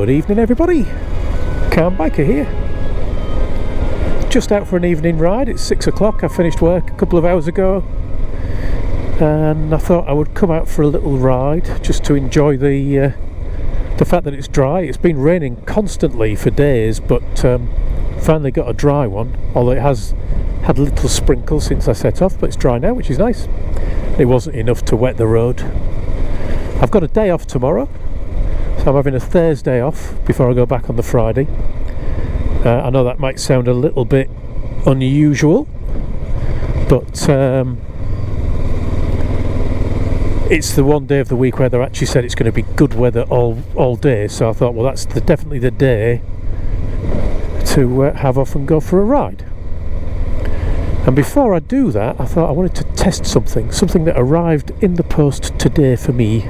Good evening everybody, Calm Biker here. Just out for an evening ride. It's 6 o'clock. I finished work a couple of hours ago and I thought I would come out for a little ride just to enjoy the fact that it's dry. It's been raining constantly for days, but finally got a dry one, although it has had little sprinkles since I set off, but it's dry now, which is nice. It wasn't enough to wet the road. I've got a day off tomorrow, so I'm having a Thursday off before I go back on the Friday. I know that might sound a little bit unusual, but it's the one day of the week where they actually said it's going to be good weather all day, so I thought, well, that's definitely the day to have off and go for a ride. And before I do that, I thought I wanted to test something that arrived in the post today for me,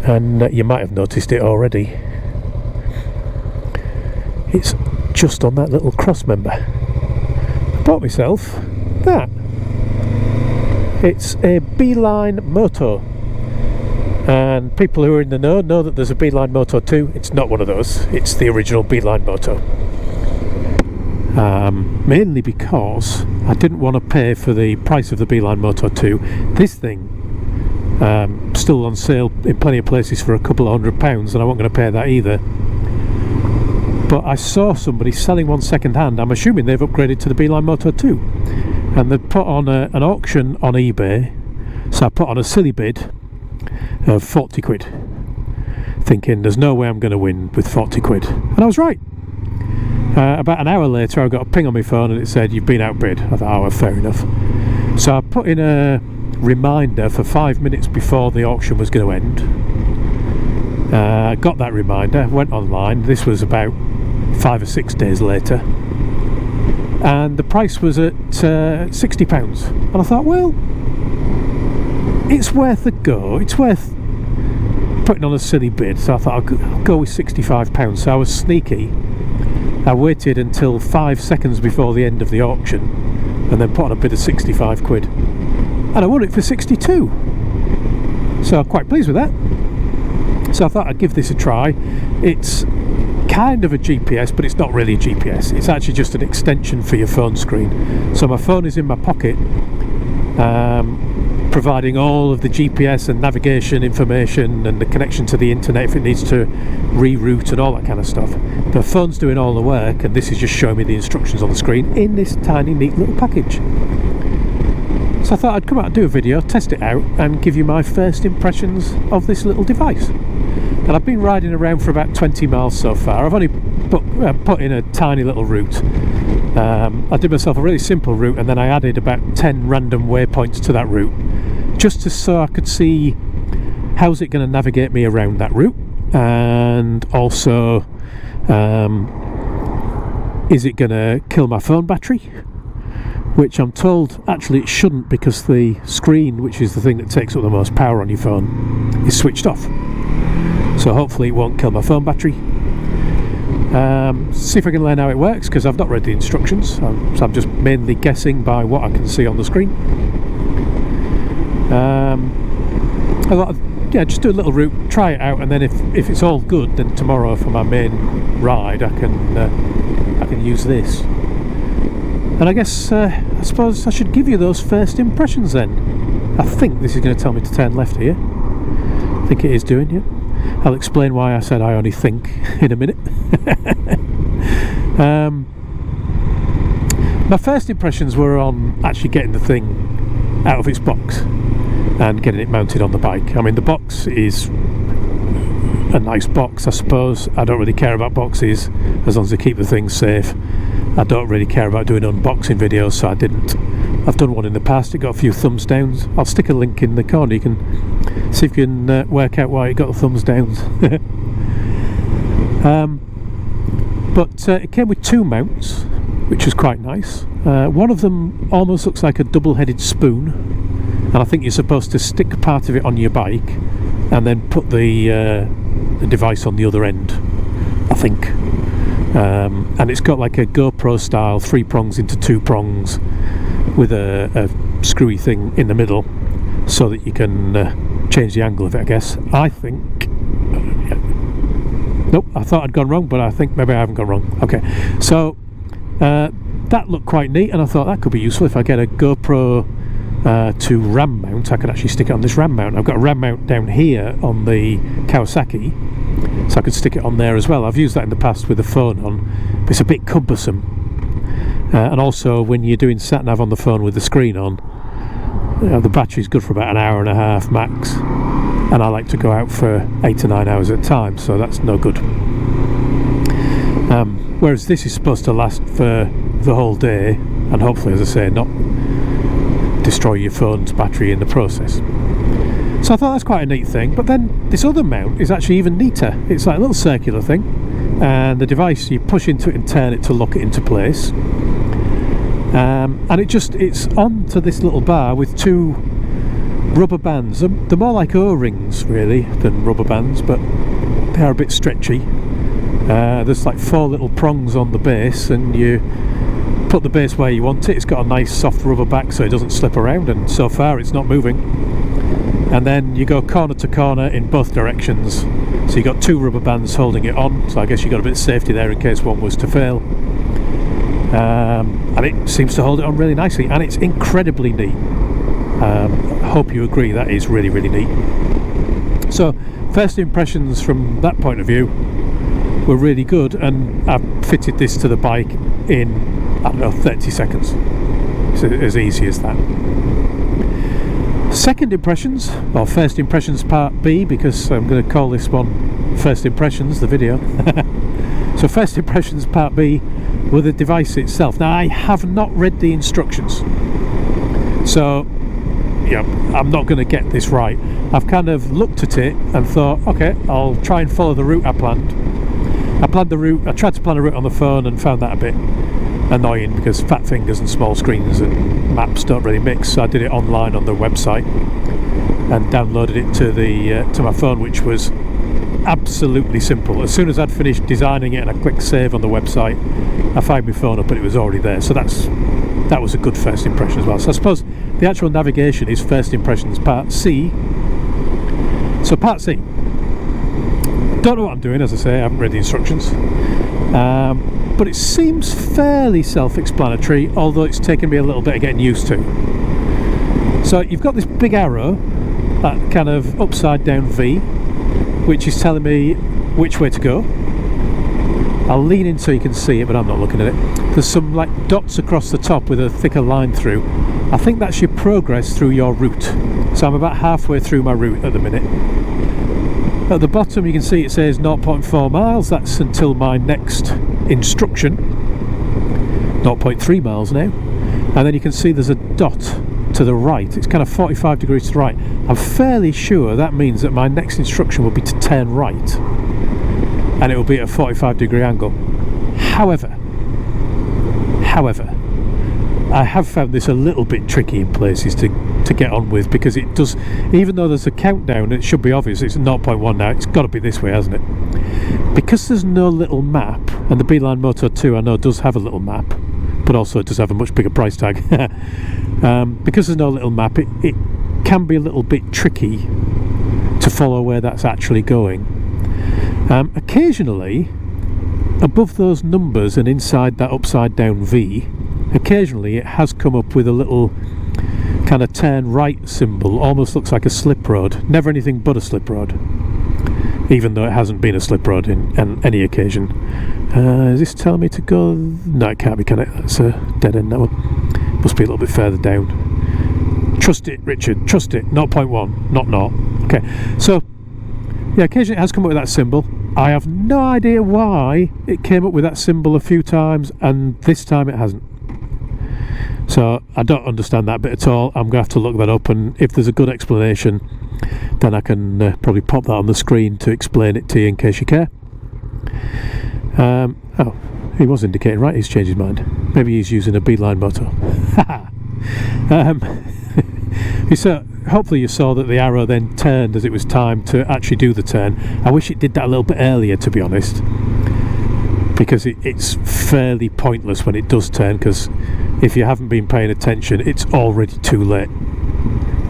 and you might have noticed it already. It's just on that little cross member. I bought myself that. It's a Beeline Moto, and people who are in the know that there's a Beeline Moto 2. It's not one of those, it's the original Beeline Moto. Mainly because I didn't want to pay for the price of the Beeline Moto 2. This thing still on sale in plenty of places for a couple of £100, and I wasn't going to pay that either. But I saw somebody selling one second hand. I'm assuming they've upgraded to the Beeline Moto 2. And they put on an auction on eBay, so I put on a silly bid of 40 quid, thinking there's no way I'm going to win with 40 quid, and I was right. About an hour later I got a ping on my phone and it said, you've been outbid. I thought, oh well, fair enough. So I put in a reminder for 5 minutes before the auction was going to end. Got that reminder, went online. This was about 5 or 6 days later, and the price was at £60, and I thought, well, it's worth a go, it's worth putting on a silly bid. So I thought I'll go with £65. So I was sneaky. I waited until 5 seconds before the end of the auction and then put on a bid of 65 quid, and I won it for 62, so I'm quite pleased with that. So I thought I'd give this a try. It's kind of a GPS, but it's not really a GPS. It's actually just an extension for your phone screen. So my phone is in my pocket, providing all of the GPS and navigation information and the connection to the internet if it needs to reroute and all that kind of stuff. The phone's doing all the work, and this is just showing me the instructions on the screen in this tiny neat little package. So I thought I'd come out and do a video, test it out, and give you my first impressions of this little device. And I've been riding around for about 20 miles so far. I've only put in a tiny little route. I did myself a really simple route, and then I added about 10 random waypoints to that route, just so I could see how's it going to navigate me around that route, and also is it going to kill my phone battery, which I'm told actually it shouldn't, because the screen, which is the thing that takes up the most power on your phone, is switched off. So hopefully it won't kill my phone battery. See if I can learn how it works, because I've not read the instructions, so I'm just mainly guessing by what I can see on the screen. I thought, yeah, just do a little route, try it out, and then if it's all good, then tomorrow for my main ride I can use this. And I guess I suppose I should give you those first impressions then. I think this is going to tell me to turn left here. I think it is doing it. I'll explain why I said I only think in a minute. My first impressions were on actually getting the thing out of its box and getting it mounted on the bike. I mean, the box is a nice box, I suppose. I don't really care about boxes as long as they keep the thing safe. I don't really care about doing unboxing videos, so I didn't. I've done one in the past, it got a few thumbs downs. I'll stick a link in the corner, you can see if you can work out why it got the thumbs downs. But it came with 2 mounts, which was quite nice. One of them almost looks like a double-headed spoon, and I think you're supposed to stick part of it on your bike and then put the device on the other end, I think. And it's got like a GoPro style 3 prongs into 2 prongs with a screwy thing in the middle, so that you can change the angle of it, I guess. I think Nope, I thought I'd gone wrong, but I think maybe I haven't gone wrong. Okay, so that looked quite neat, and I thought that could be useful if I get a GoPro to RAM mount. I could actually stick it on this RAM mount. I've got a RAM mount down here on the Kawasaki, so I could stick it on there as well. I've used that in the past with the phone on, but it's a bit cumbersome. And also when you're doing sat-nav on the phone with the screen on, the battery's good for about an hour and a half max, and I like to go out for 8 to 9 hours at a time, so that's no good. Whereas this is supposed to last for the whole day, and hopefully, as I say, not destroy your phone's battery in the process. So I thought that's quite a neat thing. But then this other mount is actually even neater. It's like a little circular thing, and the device, you push into it and turn it to lock it into place, and it's onto this little bar with two rubber bands. They're more like O-rings really than rubber bands, but they are a bit stretchy. There's like 4 little prongs on the base, and you put the base where you want it. It's got a nice soft rubber back so it doesn't slip around, and so far it's not moving. And then you go corner to corner in both directions, so you got 2 rubber bands holding it on, so I guess you got a bit of safety there in case one was to fail. And it seems to hold it on really nicely, and it's incredibly neat. I hope you agree that is really, really neat. So first impressions from that point of view were really good, and I've fitted this to the bike in, I don't know, 30 seconds. It's as easy as that. Second impressions, or first impressions part B, because I'm going to call this one First Impressions, the video. So first impressions part B were the device itself. Now I have not read the instructions, so yeah, I'm not going to get this right. I've kind of looked at it and thought, okay, I'll try and follow the route I planned. I tried to plan a route on the phone and found that a bit annoying because fat fingers and small screens and maps don't really mix, so I did it online on the website and downloaded it to my phone, which was absolutely simple. As soon as I'd finished designing it and I clicked save on the website, I fired my phone up and it was already there, so that was a good first impression as well. So I suppose the actual navigation is first impressions part C. So part C, don't know what I'm doing, as I say, I haven't read the instructions, but it seems fairly self-explanatory, although it's taken me a little bit of getting used to. So you've got this big arrow, that kind of upside down V, which is telling me which way to go. I'll lean in so you can see it, but I'm not looking at it. There's some like dots across the top with a thicker line through. I think that's your progress through your route. So I'm about halfway through my route at the minute. At the bottom you can see it says 0.4 miles, that's until my next instruction. 0.3 miles now. And then you can see there's a dot to the right. It's kind of 45 degrees to the right. I'm fairly sure that means that my next instruction will be to turn right, and it will be at a 45 degree angle. However, I have found this a little bit tricky in places to get on with, because it does, even though there's a countdown, it should be obvious it's 0.1 now, it's got to be this way, hasn't it? Because there's no little map, and the Beeline Moto 2 I know does have a little map, but also it does have a much bigger price tag. Because there's no little map, it can be a little bit tricky to follow where that's actually going. Occasionally, above those numbers and inside that upside down V, occasionally it has come up with a little kind of turn right symbol, almost looks like a slip road. Never anything but a slip road, even though it hasn't been a slip road on any occasion. Is this telling me to go? No, it can't be, can it? That's a dead end, that one. Must be a little bit further down. Trust it, Richard, trust it. 0.1, not 0. Okay, so yeah, occasionally it has come up with that symbol. I have no idea why it came up with that symbol a few times and this time it hasn't. So I don't understand that bit at all. I'm going to have to look that up, and if there's a good explanation, then I can probably pop that on the screen to explain it to you in case you care. Oh, he was indicating, right, he's changed his mind. Maybe he's using a Beeline Moto. So hopefully you saw that the arrow then turned as it was time to actually do the turn. I wish it did that a little bit earlier, to be honest, because it's fairly pointless when it does turn, because if you haven't been paying attention, it's already too late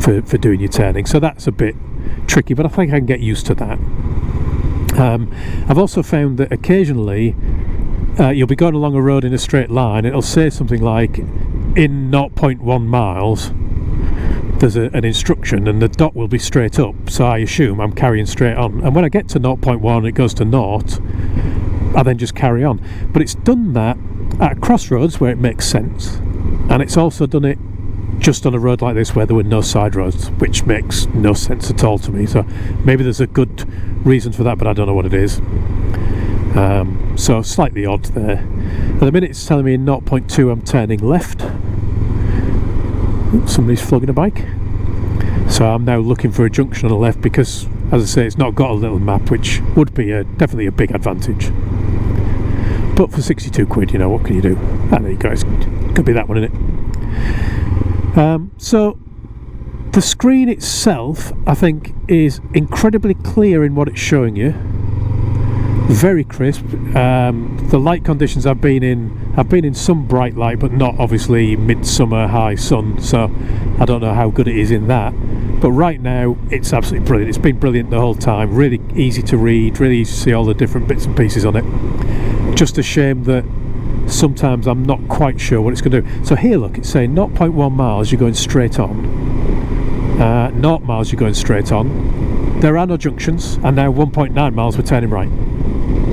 for doing your turning. So that's a bit tricky, but I think I can get used to that. I've also found that occasionally you'll be going along a road in a straight line, it'll say something like in 0.1 miles there's an instruction and the dot will be straight up, so I assume I'm carrying straight on, and when I get to 0.1 it goes to 0, I then just carry on. But it's done that at crossroads where it makes sense, and it's also done it just on a road like this where there were no side roads, which makes no sense at all to me. So maybe there's a good reason for that, but I don't know what it is. So slightly odd there. At the minute it's telling me in 0.2 I'm turning left. Oops, somebody's flogging a bike. So I'm now looking for a junction on the left because, as I say, it's not got a little map, which would be definitely a big advantage. But for 62 quid, you know, what can you do? Ah, there you go, it could be that one, innit? So the screen itself, I think, is incredibly clear in what it's showing you. Very crisp. The light conditions I've been in some bright light, but not obviously midsummer high sun, so I don't know how good it is in that. But right now it's absolutely brilliant. It's been brilliant the whole time. Really easy to read, really easy to see all the different bits and pieces on it. Just a shame that sometimes I'm not quite sure what it's going to do. So here, look, it's saying 0.1 miles you're going straight on, 0 miles you're going straight on, there are no junctions, and now 1.9 miles we're turning right.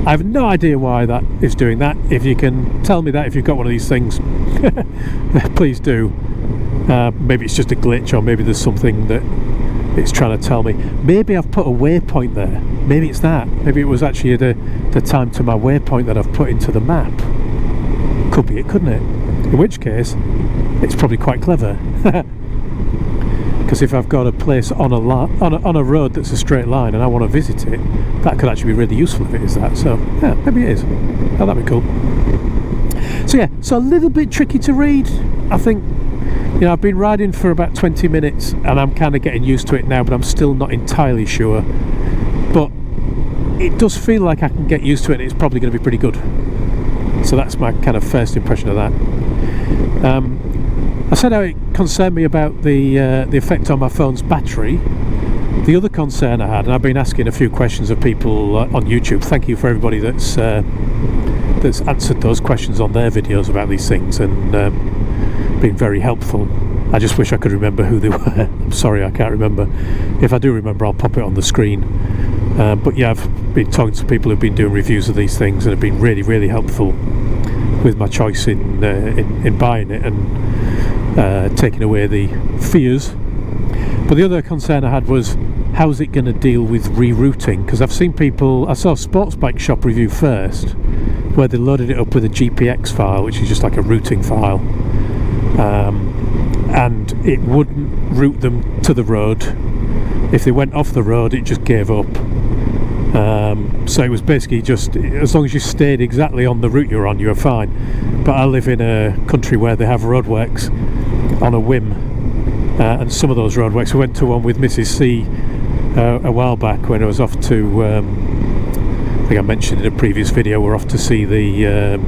I have no idea why that is doing that. If you can tell me that, if you've got one of these things, please do. Maybe it's just a glitch, or maybe there's something that it's trying to tell me. Maybe I've put a waypoint there. Maybe it's that. Maybe it was actually the time to my waypoint that I've put into the map. Could be it, couldn't it? In which case, it's probably quite clever. Because if I've got a place on a road that's a straight line and I want to visit it, that could actually be really useful if it is that. So yeah, maybe it is. Oh, that'd be cool. So yeah, so a little bit tricky to read. I think, you know, I've been riding for about 20 minutes and I'm kind of getting used to it now, but I'm still not entirely sure. But it does feel like I can get used to it and it's probably going to be pretty good. So that's my kind of first impression of that. I said how it concerned me about the effect on my phone's battery. The other concern I had, and I've been asking a few questions of people on YouTube. Thank you for everybody that's answered those questions on their videos about these things, and been very helpful. I just wish I could remember who they were. I'm sorry, I can't remember. If I do remember, I'll pop it on the screen. But yeah, I've been talking to people who've been doing reviews of these things and have been really, really helpful with my choice in buying it and taking away the fears. But the other concern I had was, how's it going to deal with rerouting? Because I've seen people, I saw a sports bike shop review first where they loaded it up with a GPX file, which is just like a routing file, and it wouldn't route them to the road. If they went off the road, it just gave up. So it was basically just, as long as you stayed exactly on the route you're on, you were fine. But I live in a country where they have roadworks on a whim, and some of those roadworks, we went to one with Mrs. C a while back when I was off to, I think I mentioned in a previous video, we're off to see the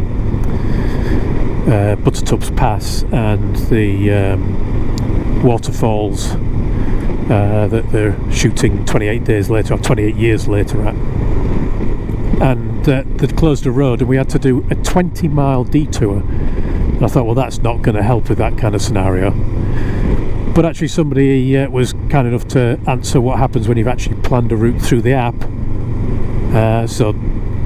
Buttertubs Pass and the waterfalls that they're shooting 28 days later, or 28 years later at. And they'd closed a road and we had to do a 20-mile detour. And I thought, well, that's not going to help with that kind of scenario. But actually somebody was kind enough to answer what happens when you've actually planned a route through the app. So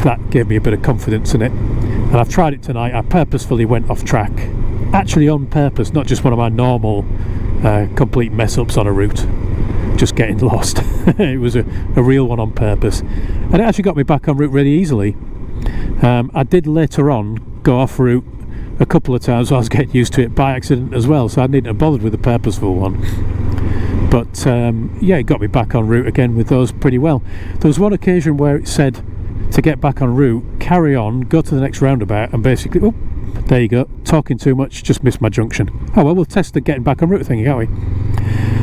that gave me a bit of confidence in it. And I've tried it tonight. I purposefully went off track. Actually on purpose, not just one of my normal complete mess-ups on a route. Just getting lost. It was a real one on purpose. And it actually got me back on route really easily. I did later on go off route a couple of times while I was getting used to it by accident as well, so I needn't have bothered with the purposeful one. But yeah, it got me back on route again with those pretty well. There was one occasion where it said to get back on route, carry on, go to the next roundabout, and basically, oh, there you go, talking too much, just missed my junction. Oh well, we'll test the getting back on route thing, can't we?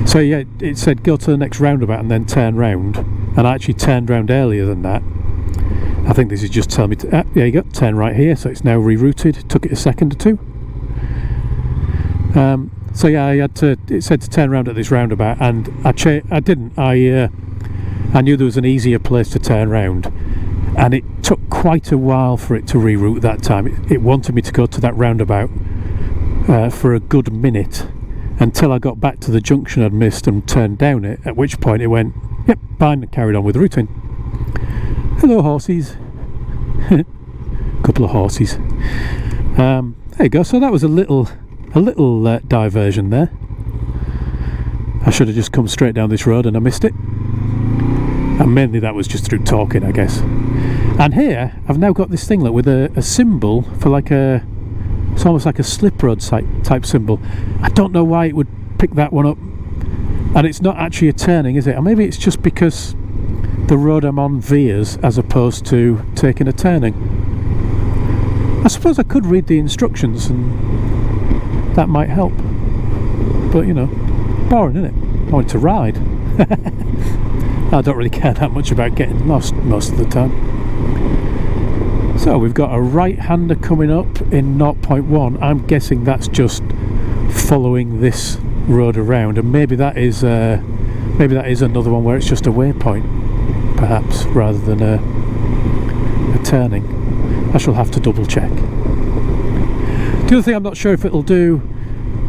So yeah, it said go to the next roundabout and then turn round, and I actually turned round earlier than that. I think this is just telling me to, there you go, turn right here, so it's now rerouted. Took it a second or two. So yeah, it said to turn around at this roundabout, and I didn't. I knew there was an easier place to turn round, and it took quite a while for it to reroute that time. It wanted me to go to that roundabout for a good minute until I got back to the junction I'd missed and turned down it, at which point it went, yep, fine, and carried on with the routing. Hello, horses. Couple of horses. There you go. So that was a little diversion there. I should have just come straight down this road and I missed it. And mainly that was just through talking, I guess. And here I've now got this thing, look, with a symbol for like it's almost like a slip road type symbol. I don't know why it would pick that one up. And it's not actually a turning, is it? Or maybe it's just because the road I'm on veers as opposed to taking a turning. I suppose I could read the instructions and that might help. But, you know, boring, isn't it? I want to ride. I don't really care that much about getting lost most of the time. So we've got a right-hander coming up in 0.1. I'm guessing that's just following this road around, and maybe that is another one where it's just a waypoint, perhaps, rather than a turning. I shall have to double check. The other thing I'm not sure if it'll do,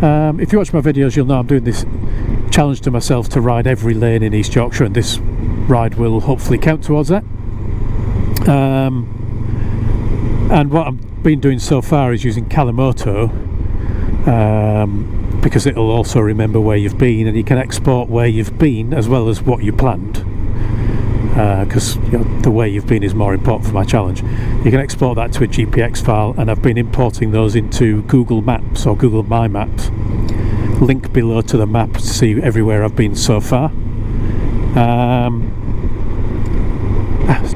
if you watch my videos you'll know I'm doing this challenge to myself to ride every lane in East Yorkshire, and this ride will hopefully count towards that. And what I've been doing so far is using Calimoto, because it'll also remember where you've been, and you can export where you've been as well as what you planned, because you know, the way you've been is more important for my challenge. You can export that to a GPX file, and I've been importing those into Google Maps or Google My Maps. Link below to the map to see everywhere I've been so far.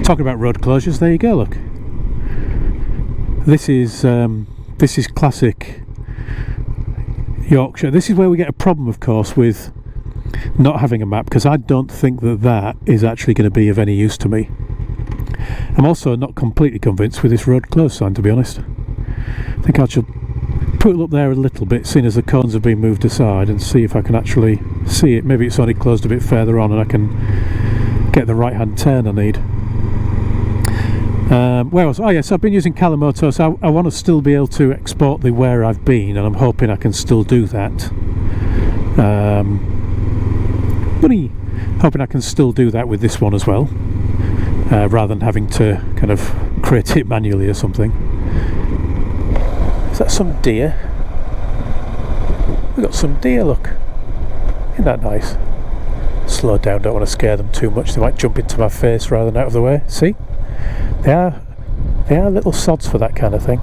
Talking about road closures, there you go, look. This is classic Yorkshire. This is where we get a problem, of course, with not having a map, because I don't think that is actually going to be of any use to me. I'm also not completely convinced with this road closed sign, to be honest. I think I should put it up there a little bit, seeing as the cones have been moved aside, and see if I can actually see it. Maybe it's only closed a bit further on and I can get the right hand turn I need. Where else? Oh yes, I've been using Calimoto, so I want to still be able to export the where I've been, and I'm hoping I can still do that. Hoping I can still do that with this one as well, rather than having to kind of create it manually or something. Is that some deer? We've got some deer, look. Isn't that nice? Slow down, don't want to scare them too much. They might jump into my face rather than out of the way. See? They are little sods for that kind of thing.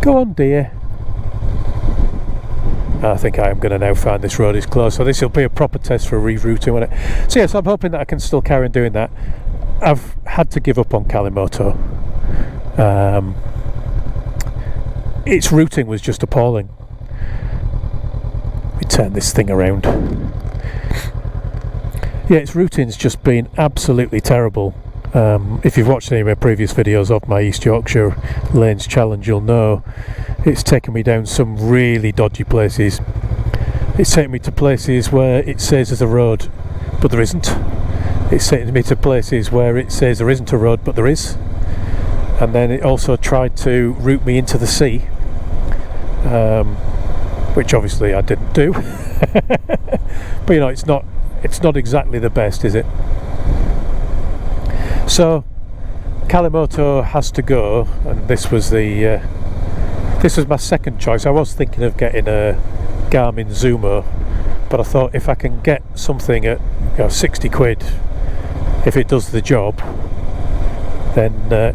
Go on, dear. I think I am going to now find this road is closed, so this will be a proper test for rerouting, won't it? So yes, I'm hoping that I can still carry on doing that. I've had to give up on Calimoto. Its routing was just appalling. Let me turn this thing around. Yeah, its routing's just been absolutely terrible. If you've watched any of my previous videos of my East Yorkshire Lanes Challenge, you'll know it's taken me down some really dodgy places. It's taken me to places where it says there's a road, but there isn't. It's taken me to places where it says there isn't a road, but there is. And then it also tried to route me into the sea, which obviously I didn't do. But you know, it's not exactly the best, is it? So Calimoto has to go, and this was my second choice. I was thinking of getting a Garmin Zumo, but I thought if I can get something at 60 quid, if it does the job, then the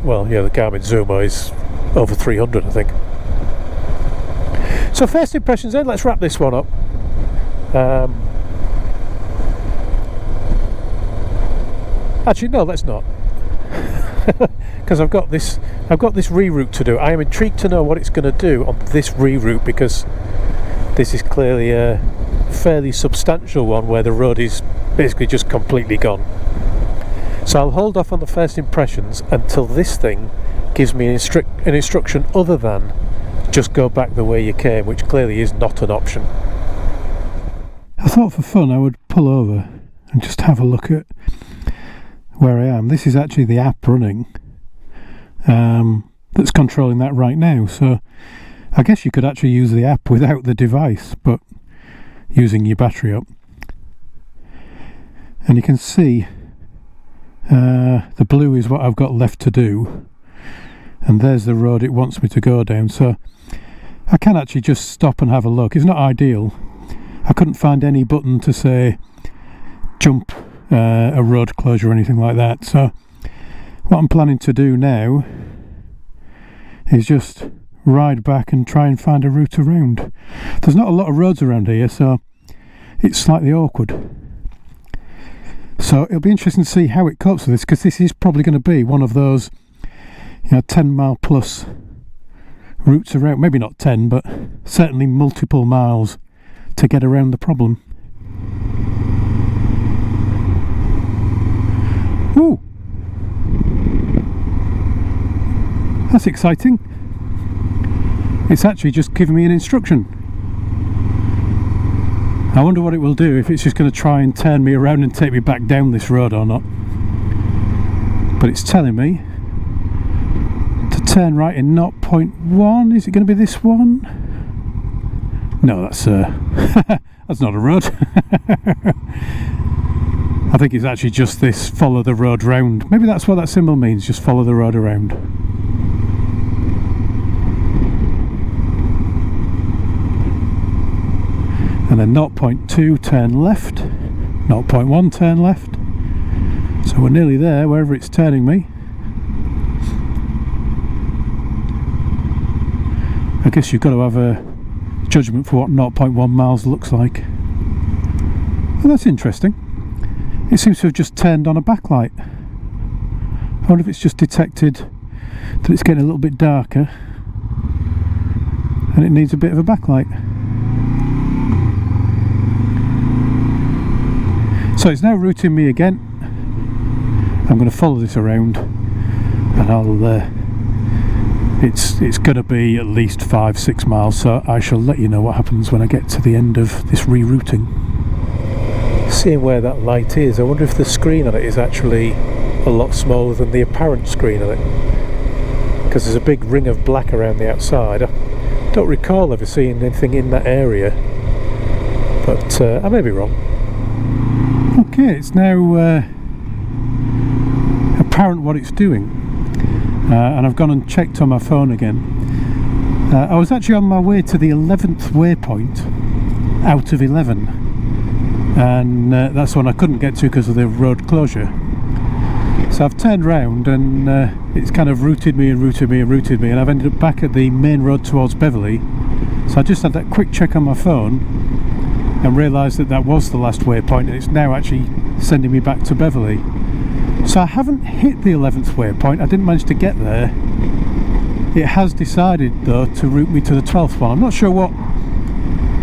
Garmin Zumo is over 300, I think. So first impressions then, let's wrap this one up. Actually no, let's not, because I've got this reroute to do. I am intrigued to know what it's going to do on this reroute, because this is clearly a fairly substantial one where the road is basically just completely gone. So I'll hold off on the first impressions until this thing gives me an instruction other than just go back the way you came, which clearly is not an option. I thought for fun I would pull over and just have a look at where I am. This is actually the app running that's controlling that right now, so I guess you could actually use the app without the device, but using your battery up. And you can see the blue is what I've got left to do, and there's the road it wants me to go down, so I can actually just stop and have a look. It's not ideal. I couldn't find any button to say jump a road closure or anything like that, so what I'm planning to do now is just ride back and try and find a route around. There's not a lot of roads around here, so it's slightly awkward. So it'll be interesting to see how it copes with this, because this is probably going to be one of those 10 mile plus routes around. Maybe not 10, but certainly multiple miles to get around the problem. Ooh, that's exciting. It's actually just giving me an instruction. I wonder what it will do, if it's just going to try and turn me around and take me back down this road or not. But it's telling me to turn right in 0.1. Is it going to be this one? No, that's that's not a road. I think it's actually just this follow the road round. Maybe that's what that symbol means, just follow the road around. And then 0.2 turn left, 0.1 turn left. So we're nearly there, wherever it's turning me. I guess you've got to have a judgment for what 0.1 miles looks like. Well, that's interesting. It seems to have just turned on a backlight. I wonder if it's just detected that it's getting a little bit darker and it needs a bit of a backlight. So it's now routing me again. I'm going to follow this around, and I'll it's going to be at least 5-6 miles, so I shall let you know what happens when I get to the end of this rerouting. Seeing where that light is, I wonder if the screen on it is actually a lot smaller than the apparent screen on it, because there's a big ring of black around the outside. I don't recall ever seeing anything in that area, but I may be wrong. Okay, it's now apparent what it's doing, and I've gone and checked on my phone again. I was actually on my way to the 11th waypoint out of 11, and that's one I couldn't get to because of the road closure. So I've turned round, and it's kind of routed me, and I've ended up back at the main road towards Beverley. So I just had that quick check on my phone and realised that that was the last waypoint, and it's now actually sending me back to Beverley. So I haven't hit the 11th waypoint, I didn't manage to get there. It has decided though to route me to the 12th one. I'm not sure what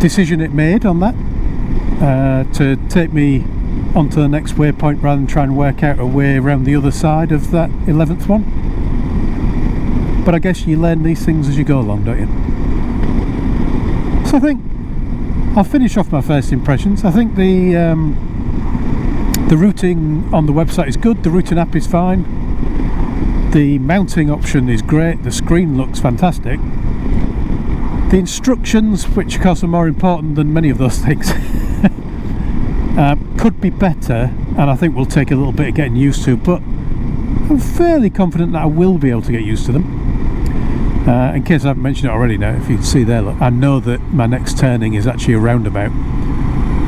decision it made on that, to take me onto the next waypoint rather than try and work out a way around the other side of that 11th one. But I guess you learn these things as you go along, don't you? So I think I'll finish off my first impressions. I think the routing on the website is good, the routing app is fine, the mounting option is great, the screen looks fantastic. The instructions, which of course are more important than many of those things, could be better, and I think will take a little bit of getting used to, but I'm fairly confident that I will be able to get used to them. In case I haven't mentioned it already now, if you can see there, look, I know that my next turning is actually a roundabout,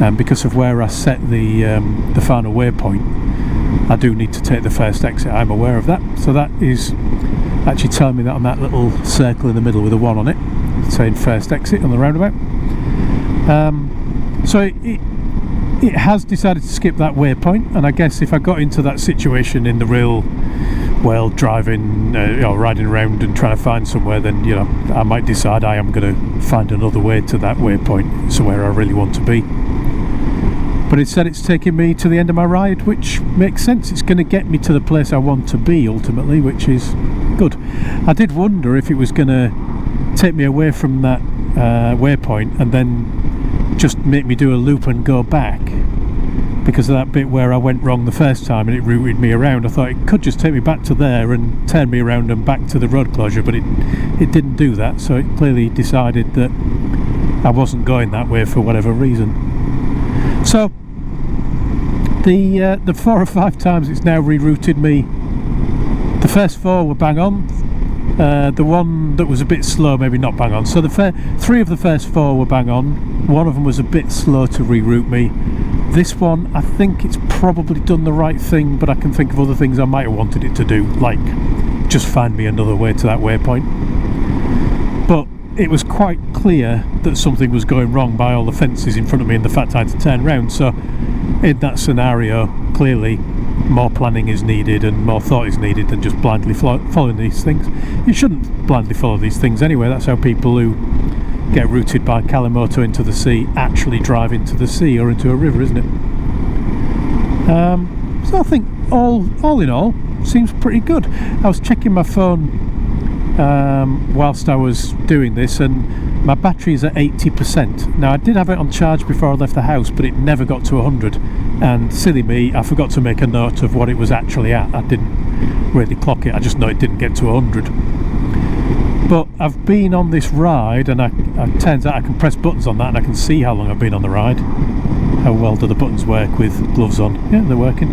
and because of where I set the final waypoint, I do need to take the first exit. I'm aware of that, so that is actually telling me that on that little circle in the middle with a 1 on it, saying first exit on the roundabout. So it has decided to skip that waypoint, and I guess if I got into that situation in the real world, driving or riding around and trying to find somewhere, then I might decide I am going to find another way to that waypoint, somewhere I really want to be. But instead it's taking me to the end of my ride, which makes sense. It's going to get me to the place I want to be ultimately, which is good. I did wonder if it was going to take me away from that waypoint and then just make me do a loop and go back, because of that bit where I went wrong the first time and it routed me around. I thought it could just take me back to there and turn me around and back to the road closure, but it didn't do that, so it clearly decided that I wasn't going that way for whatever reason. So the 4 or 5 times it's now rerouted me, the first 4 were bang on. The one that was a bit slow, maybe not bang on. So the 3 of the first 4 were bang on. One of them was a bit slow to reroute me. This one, I think it's probably done the right thing, but I can think of other things I might have wanted it to do, like just find me another way to that waypoint. But it was quite clear that something was going wrong by all the fences in front of me and the fact I had to turn round. So in that scenario, clearly more planning is needed and more thought is needed than just blindly following these things. You shouldn't blindly follow these things anyway. That's how people who get routed by Calimoto into the sea actually drive into the sea or into a river, isn't it? So I think all in all seems pretty good. I was checking my phone whilst I was doing this, and my battery is at 80%. Now I did have it on charge before I left the house, but it never got to 100, and silly me, I forgot to make a note of what it was actually at. I didn't really clock it, I just know it didn't get to 100. But I've been on this ride, and it turns out I can press buttons on that and I can see how long I've been on the ride. How well do the buttons work with gloves on? Yeah, they're working.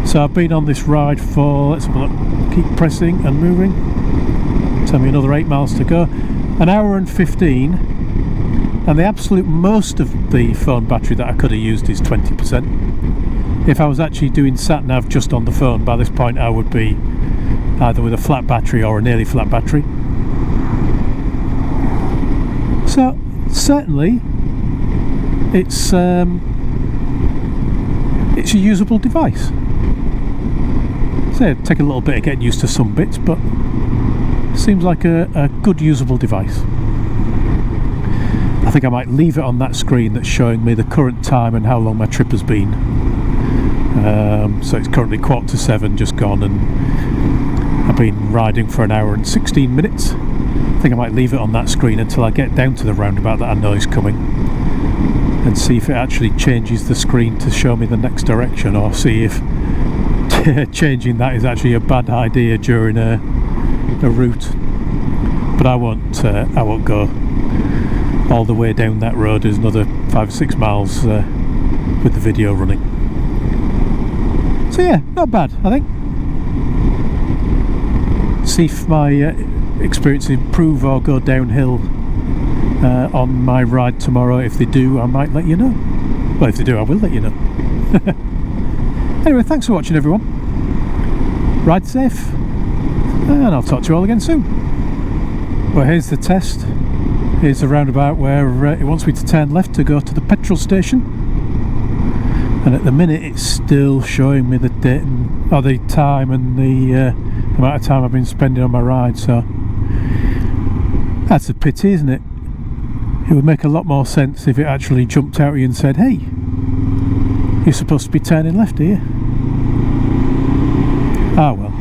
So I've been on this ride for, let's have a look, keep pressing and moving. Tell me another 8 miles to go. 1 hour and 15, and the absolute most of the phone battery that I could have used is 20%. If I was actually doing sat-nav just on the phone, by this point I would be either with a flat battery or a nearly flat battery. So certainly it's a usable device. So it'd take a little bit of getting used to some bits, but seems like a good usable device. I think I might leave it on that screen that's showing me the current time and how long my trip has been. So it's currently 7:15 just gone, and I've been riding for 1 hour and 16 minutes. I think I might leave it on that screen until I get down to the roundabout that I know is coming, and see if it actually changes the screen to show me the next direction, or see if changing that is actually a bad idea during a route. But I won't go all the way down that road. There's another 5 or 6 miles with the video running. So yeah, not bad, I think. See if my experiences improve or go downhill on my ride tomorrow. If they do, I might let you know. Well, if they do, I will let you know. Anyway, thanks for watching, everyone. Ride safe, and I'll talk to you all again soon. Well, here's the test. Here's the roundabout where it wants me to turn left to go to the petrol station, and at the minute it's still showing me the date or the time and the amount of time I've been spending on my ride. So that's a pity, isn't it? It would make a lot more sense if it actually jumped out at you and said, hey, you're supposed to be turning left here. Ah well.